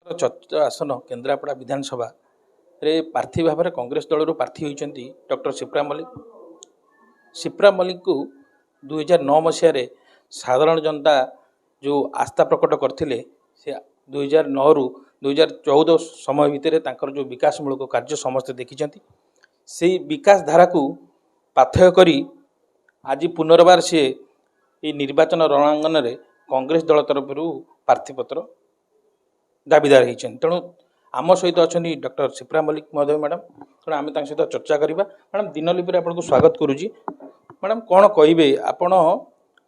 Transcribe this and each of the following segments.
चर्चा आसन केन्द्रापड़ा विधानसभा रे प्रार्थी भाव में कांग्रेस दल प्रार्थी होती डॉक्टर शिप्रा मल्लिक को 2009 मसीह साधारण जनता जो आस्था प्रकट करते से 2009 रु 2014 समय भितर तांकर जो विकासमूलक कार्य समस्ते देखी से विकास धारा को पाथेय करी आज पुनर्बार सी निर्वाचन रणांगन में कांग्रेस दल तरफ प्रार्थीपत्र दाबीदार होती तेणु आम सहित अच्छा डॉक्टर शिप्रा मल्लिक महोदय मैडम तेणु आम सहित चर्चा करवा मैडम दिनलिपि आपको स्वागत करुच्ची मैडम कौन कहे आपण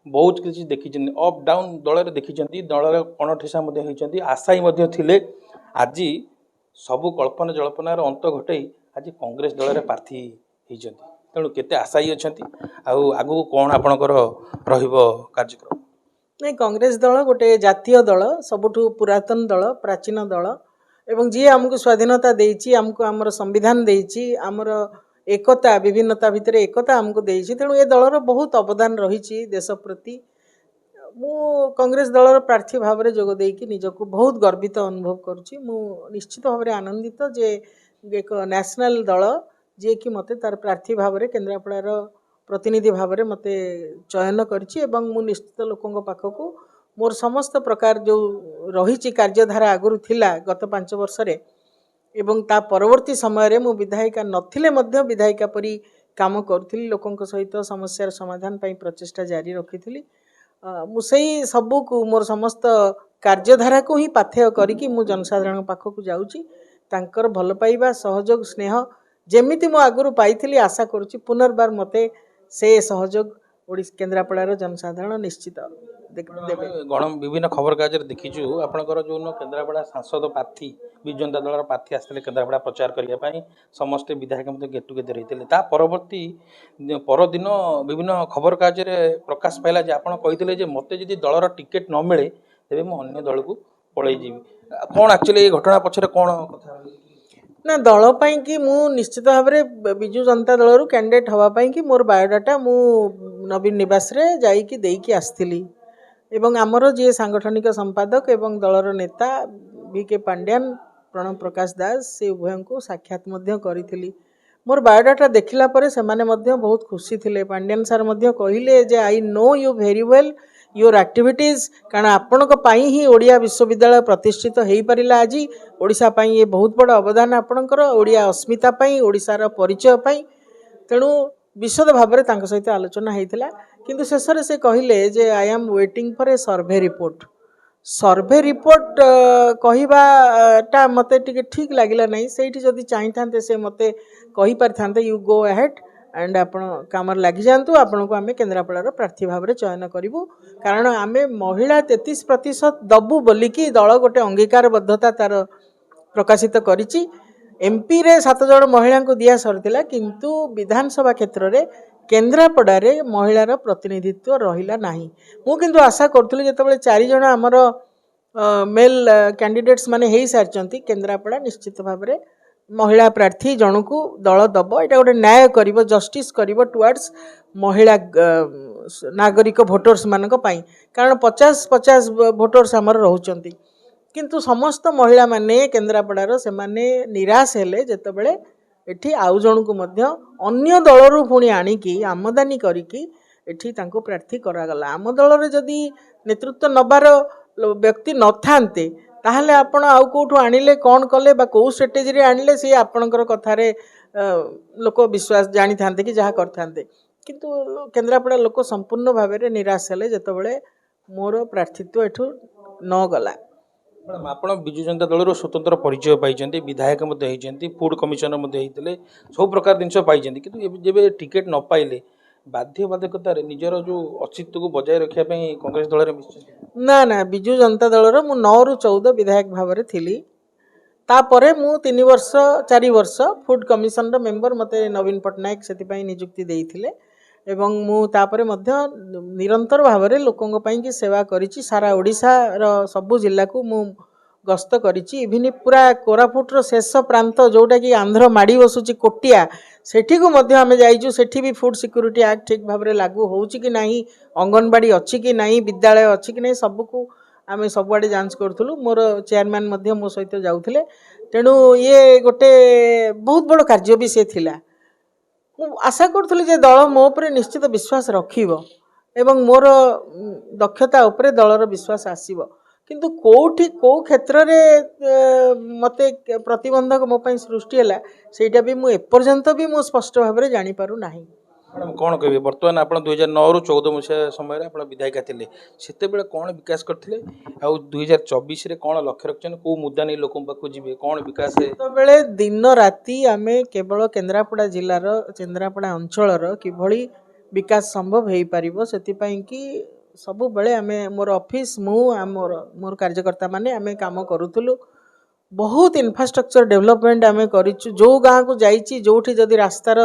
बहुत किसी देखी अप डाउन दल देखी दल कणठेसा होती आशायी थे आज सबू कल्पना जल्पनार अंत घटे आज कांग्रेस दल में प्रार्थी होती तेणु केते आशायी अच्छा आगू कौन आपणकर कार्यक्रम नहीं कांग्रेस दल गोटे जातीय दल सबुठु पुरातन दल प्राचीन दल एवं जी आमको स्वाधीनता देइछि आमको आमर संविधान देइछि आमर एकता विभिन्नता भितर एकता आमको देइछि तेणु ए दलर बहुत अवदान रही देश प्रति मु कांग्रेस दलर प्रार्थी भाव में जोग देकी निजको बहुत गर्वित अनुभव करुछि मु निश्चित भाव में आनंदित जे एक नेशनल दल जे कि मते तार प्रार्थी भाव में केन्द्रापड़ार प्रतिनिधि भाव में मते चयन करिछि एवं मु निश्चित लोकों पाखक मोर समस्त प्रकार जो रही कार्यधारा आगुरी थिला गत 5 वर्ष रे एवं ता परवर्ती समय रे मु विधायिका नथिले मध्य विधायिका परी काम करुथिली लोकों सहित समस्यार समाधान पाई प्रचेष्टा जारी रखिथिली मु सेही सबु को मोर समस्त कार्यधारा को ही पाथेय करिकि मु जनसाधारण पाखक जाउची तांकर भल पाइबा सहयोग स्नेह जेमिति मु आगुरी पाइथिली आशा करुची पुनर्बार मते से सहयोग ओडिशा केन्द्रापड़ार जनसाधारण निश्चित देवे गण विभिन्न खबर कागज देखीचु आपणकर जो केन्द्रापड़ा सांसद प्रार्थी विजु जनता दल प्रार्थी आसते केन्द्रापड़ा प्रचार करने समस्ते विधायक गेट टुगेदर होते परवर्ती परदिन विभिन्न खबर कागज प्रकाश पाइला जे आपड़ कही मत जी दलर टिकेट न मिले तेज मुझे दल को पलैजी कौन एक्चुअली ये घटना पछरे कौन कथा ना दल पाई कि मु निश्चित भाव में विजु जनता दल कैंडिडेट हवापाई कि मोर बायोडाटा मु नवीन निवास रे जाइकी देइकी आसथिली एवं आमर जी सांगठनिक संपादक एवं दलर नेता VK पांड्यान प्रणव प्रकाश दास से उभय को साक्षात करी मोर बायोडाटा देखला परे से माने बहुत खुशी थिले पांड्यान सार कहले जे I know you very well your activities कारण आपण ही ओडिया विश्वविद्यालय प्रतिष्ठित हो पारा आज ओडिशा पाई ये बहुत बड़ अवदान आपणकर ओडिया अस्मिता पाई ओडिशार परिचय पाई तेणु विशद भाव में सहित आलोचना होता किंतु शेष से कहले जे I am waiting for a survey report कहवाटा मत ठीक लगे ना से चाही था से मत कही पारि यू गो अहेड एंड आपण काम लगी जातु आपण को आम केन्द्रापड़ार प्रार्थी भाव में चयन करूँ कारण आम महिला 33% दबु बोलिकी दल गोटे अंगीकारबद्धता तार प्रकाशित करिछि MP रे 7 जन महिला को दिया सरथिला किंतु विधानसभा क्षेत्र में केन्द्रापड़ा महिलार प्रतिनिधित्व रहिला नाही मु किंतु आशा करुଥିଲି जेतबेले 4 जन आमर मेल कैंडिडेट्स माने हेई सारचंती केन्द्रापड़ा निश्चित भाव में महिला प्रार्थी जन को दल दब यहाँ गोटे न्याय कर जस्टिस कर टुवर्ड्स महिला नागरिक भोटर्स मानक पाई कारण 50-50 भोटर्स आमर रहउचंती किंतु समस्त महिला माने केन्द्रापड़ार से माने निराश हेले जेतेबेले एठी आउ जन को मध्य अन्य दलरू पुणी आनिकी आमदानी करिकी एठी तांको प्रार्थी करागला आम दल जदि नेतृत्व नबार व्यक्ति न थांते ताहले आपण आउ कोठु आनिले कौन कले बा को स्ट्रेटेजी रे आनिले से आपणकर कथारे लोक विश्वास जानी थांते कि जहाँ करथांते किंतु केन्द्रापड़ा लोक संपूर्ण भाव में निराश हेले जेतेबेले मोर प्रार्थीत्व एठू न गला मैडम आप विजु जनता दल स्वतंत्र परिचय पाई विधायक होती फूड कमिशनर होते सब प्रकार जिनस पाई कि जब टिकेट न पाइले बाध्यबाधकतार निजर जो अस्तित्व को बजाय रखापी कांग्रेस दल में ना ना विजु जनता दलर मु 9 ରୁ 14 विधायक भाव में थी तापरे मु 4 वर्ष फूड कमिशन मेंबर मते नवीन पट्टनायक से नियुक्ति देइथिले एवं मु तापरे मध्य निरंतर भाव में लोकों की सेवा करिछि सारा ओडिशा रो सबु जिला को मु गस्त करिछि इभिन पूरा कोरापुटर शेष प्रांत जोटा कि आंध्र माड़ी बसुची कोटिया सेठी को मध्य आमे जाइछु सेठी भी फूड सिक्योरिटी एक्ट ठीक भाव में लागू होउछि कि नाही अंगनबाड़ी अच्छी कि नाही विद्यालय अच्छी कि नहीं सबको आम सबुआड़े जांच करूँ मोर चेयरमैन मो सहित जाऊे तेणु ये गोटे बहुत बड़ कार्य भी से थिला मु आशा करूँ जे दल मो उपर निश्चित विश्वास रखिब एवं मोर दक्षता उपरे दलर विश्वास आसीब किंतु कोठी को क्षेत्र में मते प्रतिबंधक मो पई सृष्टि है सेटा भी मु एपर्यंत भी मु स्पष्ट भाव में जानी पारु नाही। मैडम कौन कहे बर्तमान आप 2009 ରୁ 14 मसीहा समय आप विधायिका थे से कौन विकास करते आ 2024 रे कौन लक्ष्य रखते कौ मुद्दा नहीं लोक पाक जी कौन विकास बेले दिन राति आम केवल केन्द्रापड़ा जिलार केन्द्रापड़ा अंचलर किभली विकास संभव हो पार से कि सब बेले आम मोर ऑफिस मोर कार्यकर्ता माने आम काम करूँ बहुत इन्फ्रास्ट्रक्चर डेवलपमेंट आम करूँ जो गाँव को जाइए जोठी जदि रास्तार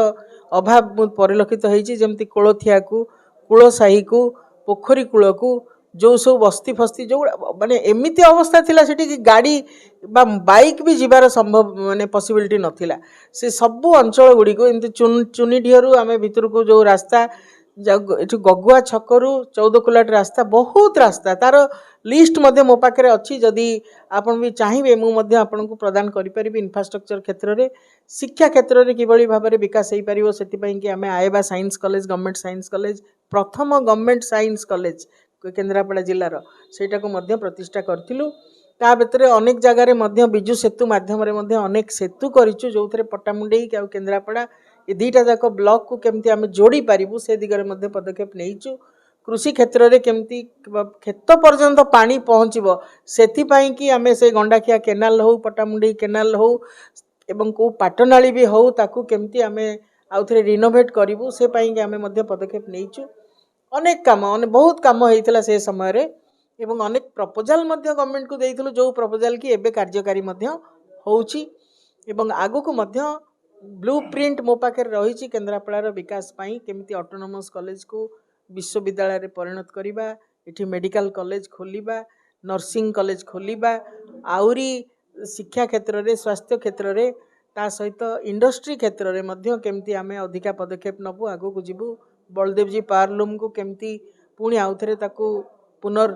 अभाव परिलक्षित होती जमती कोलथिया को कूलसाही को पोखरी कूल को जो सब बस्ती फस्ती जो माने एमती अवस्था थिला सेठी कि गाड़ी बा बाइक भी जीवार संभव माने पॉसिबिलिटी नथिला से सबु अंचल गुड़ी को एमती चुनीढियरू आम भितर को जो रास्ता ये गगुआ छकरू 14 किलोमीटर रास्ता बहुत रास्ता तार लिस्ट मध्य मो पाखे अच्छी जदि आपन भी चाहिए मुझे आपन को प्रदान करें इन्फ्रास्ट्रक्चर क्षेत्र में शिक्षा क्षेत्र में किभली भाव में विकास हो पार से कि आम आएबा science college government science college प्रथम गवर्नमेंट साइंस कॉलेज केन्द्रापड़ा जिलार सेटा को मध्य प्रतिष्ठा करूँ ता भितर अनेक जगह विजु सेतु मध्यम अनेक सेतु करूँ जो थे पट्टामुंडई आ केन्द्रापड़ा ये दुईटा जाक ब्लॉक को केमती आम जोड़ी पारिबु से दिगरे मध्य पदक्षेप नहींचु कृषि क्षेत्र में केमती खेत पर्यंत पानी पहुँचब से कि आम से गंडाखिया केनाल हो पट्टामुंडई केनाल हो एवं को पाटनाली भी हो ताकू केमती आम आउ थे रिनोवेट करूँ से आम पदक्षेप नहींचु अनेक काम बहुत काम होता से समय रे एवं अनेक प्रपोजाल गवर्नमेंट को देइथिलु जो प्रपोजाल की एबे कार्यकारी होउची एवं आगु को ब्लू प्रिंट मो पाखे रही केन्द्रापड़ार विकास पाई केमती ऑटोनोमस कॉलेज को विश्वविद्यालय रे परिणत करिबा एठी मेडिकल कॉलेज खोलिबा नर्सिंग कॉलेज खोलिबा आउरी शिक्षा क्षेत्र रे स्वास्थ्य क्षेत्र रे ता सहित इंडस्ट्री क्षेत्र रे मध्य केमती आमे अधिका पदक्षेप नबु आगु को जिबु बलदेव जी पावरलूम को केमती पुणी आउ थे ताकू पुनर्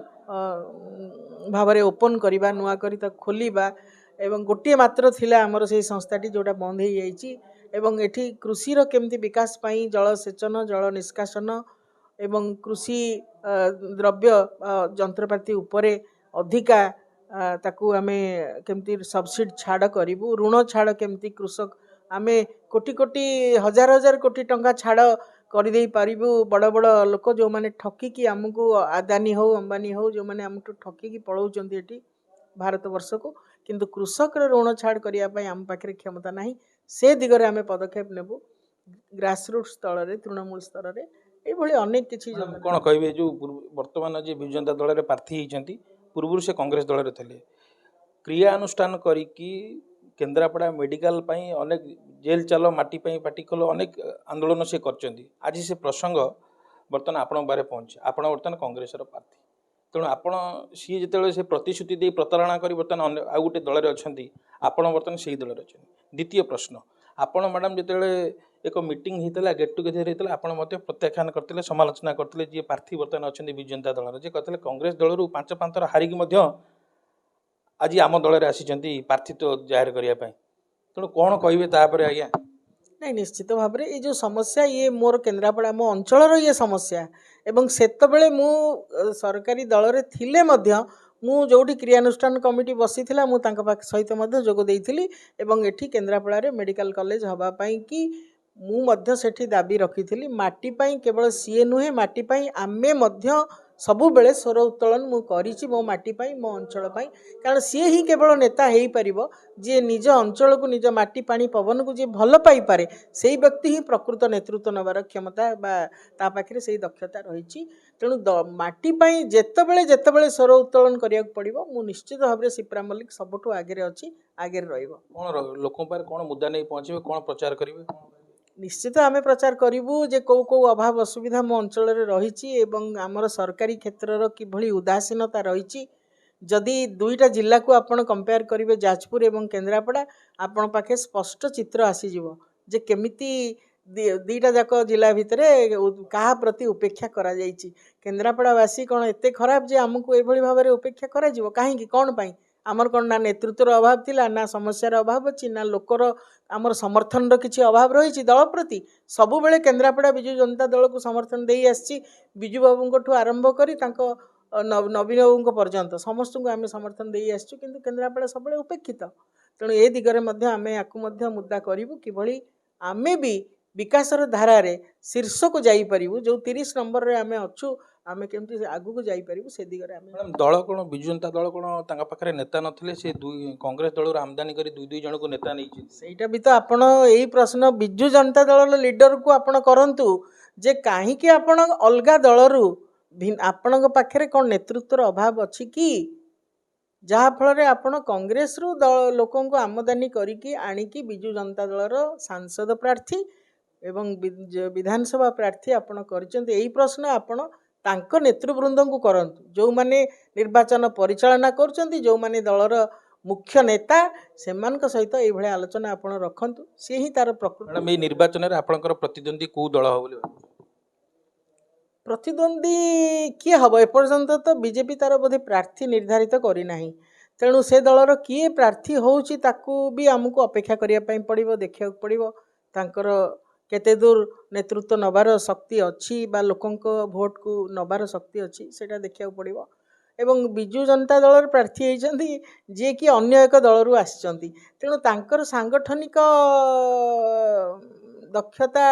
भाव में ओपन करवा नुआ करी ताकू खोलिबा एवं गोटे मात्र थिला आमर से संस्थाटी जोटा बंद हो जाइए एवं एठी कृषिर केमती विकास पाई जल सेचन जल निष्कासन एवं कृषि द्रव्य जंत्रपाति उपरे अधिका ताकू आमे केमती सब्सिडी छाड़ करूँ ऋण छाड़ केमती कृषक आमे कोटी कोटी हजार हजार कोटी टंका छाड़ करदे पारिबु बड़ बड़ लोक जो माने ठकिकी आमको आदानी हो अंबानी हो जो माने आमको ठकिकी पलाउचंती एठी भारत वर्ष को किंतु कृषक ऋण छाड़ करने आम पाखे क्षमता नहीं से दिगरे आम पदक्षेप नेबु ग्रासरूट स्तर में तृणमूल स्तर में ये अनेक किसी कौन कहे जो बर्तमान जी विजु जनता दल प्रार्थी होती पूर्व से कांग्रेस दल थे क्रियानुष्ठान करी केन्द्रापड़ा मेडिकल पाई अनेक जेल चाल माटी पाटी खोल अनेक आंदोलन से कर आज से प्रसंग बर्तमान आपण बारे पहुँचे आप बर्तमान कांग्रेस प्रार्थी तेणु आपण सी जो से प्रतिश्रुति दे प्रतारणा कर बर्तमान आउ गोटे दल में अच्छा आपण बर्तमान से दल में अच्छा द्वितीय प्रश्न आपण मैडम जो एक मीटिंग होता गेट टुगेदर होता आप प्रत्याख्यान करते समालोचना करते जी प्रार्थी बर्तमान अच्छा विजु जनता दल जी कहते कांग्रेस दल रू 5 थर हारिकी आज आम दल में आसी प्रार्थीत्व जाहिर करने तेणु कौन कहे तापर आज्ञा नहीं निश्चित भाव में ये जो समस्या ये मोर केन्द्रापड़ा मो अंचल ये समस्या एवं सेतबेले मु सरकारी दल रे थिले मध्य मु जोठी क्रियानुष्ठान कमिटी बसी थिला मु तांका पाख सहित मध्य जोग देइथिली एवं एठी केन्द्रापड़ा रे मेडिकल कॉलेज हवा पाई कि मु मध्य सेठी दाबी रखिथिली माटी पाई केवल सीए नुहे माटी पाई आमे मध्य सबु बेले स्वर उत्तोलन मु करिछि मो माटी पाई मो अंचल पाई कारण सी ही केवल नेता हो पारिबो जे निज अंचल को निज माटी पानी पवन को जे भल पाई पारे सेही व्यक्ति ही प्रकृत नेतृत्व नबार क्षमता बा ता पाखरे सेही दक्षता रहिछि तेणु माटी पाई जेतेबेले स्वर उत्तोलन करिया पड़िबो मु निश्चित भाव में सिप्रा मल्लिक सबठु आगे अछि आगे रहइबो कौन लोकों पर कौन मुद्दा नहीं पहुँचे कौन प्रचार करेंगे निश्चित आम प्रचार करूँ जे कौ कौ अभाव असुविधा मो अंचल रही आमर सरकारी क्षेत्र किभली उदासीनता रही जदि दुईटा जिला को आपण कंपेयर करेंगे जाजपुर एवं केन्द्रापड़ा आपण पाखे स्पष्ट चित्र आसीजिवो जे केमिति दीटा जाक जिला भितर क्या प्रति उपेक्षा करा जाइछि केन्द्रापड़ावासी कौन एते खराब जे आमको एभली भाव में उपेक्षा करा जिवो काहेकि कौन पाई आमर कौन ना नेतृत्वर अभाव थिला ना समस्यार अभाव अछि ना लोकर आमर समर्थन किछि अभाव रही दल प्रति सबु बेले केन्द्रापड़ा बिजु जनता दल को समर्थन देई आछि बिजु बाबू ठू आरंभ करी तांको नवीन बाबू पर्यंत समस्त को आम समर्थन देई आछि किंतु केन्द्रापड़ा सब उपेक्षित तेणु ए दिगरे मध्य आमे याकु मध्य मुद्दा करिवु किभली आमे भी विकासर धारारे शीर्ष को जाई परिबु जो 30 नंबर रे आमे अछु आमे केमती आगु को जाई परिबु से दिगरे आमे मैडम दल कोन बिजु जनता दल कोन तांका पाखरे नेता नथिले से कांग्रेस दल आमदानी करी दुई जन को नेता नै सेटा भी तो आपण एई प्रश्न बिजु जनता दल लीडर को आपण करंतु जे काहे कि आपण अलगा दलरु आपण पाखरे कोन नेतृत्वर अभाव अछि कि जहा फल आपण कांग्रेस रु लोकों को आमदानी करिकी आनिकी बिजु जनता दलर सांसद प्रार्थी एवं विधानसभा प्रार्थी आपण करचंत एई प्रश्न आपण तांको नेतृवृंद को करंतु जो माने निर्वाचन परिचालना करचंती जो माने दलर मुख्य नेता सेमान सहित एई भले आलोचना आपण रखंतु से ही तार प्रकृति मैडम ए निर्वाचन रे आपनकर प्रतिद्वंदी को दल हो बोली प्रतिद्वंदी किए हम एपर्यंत तो बीजेपी तार बोधे प्रार्थी निर्धारित करना तेणु से दलर किए प्रार्थी होउची ताकू भी आमको अपेक्षा करिया पड़ो देखा पड़ो तांकर केते दूर नेतृत्व नबार शक्ति अच्छी बा लोकों भोट को नबार शक्ति अच्छी सेटा देखा पड़ो एवं बिजु जनता दल प्रार्थी होती जी कि अन्य एक दलरू आसिचंती तेणु तांकर सांगठनिक दक्षता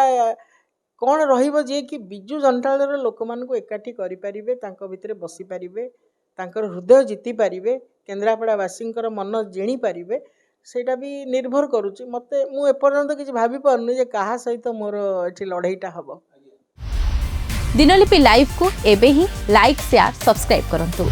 कौन रहिबो जे कि बिजु जनता दल लोक मान को एकाठी करि परिबे तांको भितरे बसी परिबे तांकर हृदय जीति पारिबे केन्द्रापड़ावासींकर मन जिणी पारिबे सेटा भी निर्भर करुच्ची मते मु एपर्यंत किछि भाबी पारनु जे काहा सहित मोर एठी लड़ाईटा हबो। दिनलिपि लाइव को एबे ही लाइक शेयर सब्सक्राइब करंतु।